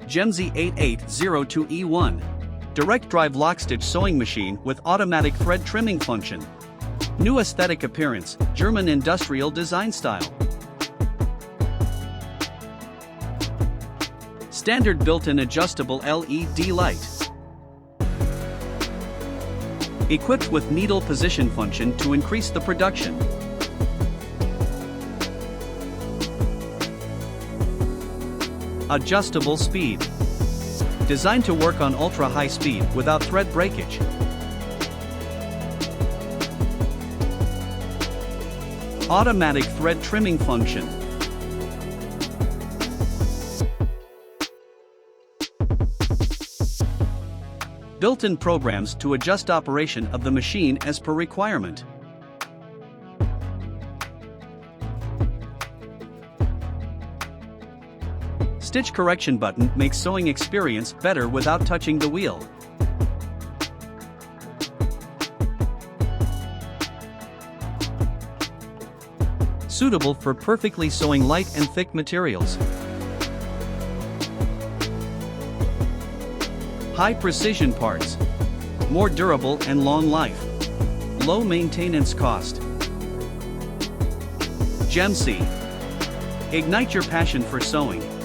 Gemsy 8802E1. Direct drive Lockstitch sewing machine with automatic thread trimming function. New aesthetic appearance, German industrial design style. Standard built-in adjustable LED light. Equipped with needle position function to increase the production. Adjustable speed. Designed to work on ultra-high speed without thread breakage. Automatic thread trimming function. Built-in programs to adjust operation of the machine as per requirement. Stitch correction button makes sewing experience better without touching the wheel. Suitable for perfectly sewing light and thick materials. High precision parts. More durable and long life. Low maintenance cost. Gemsy. Ignite your passion for sewing.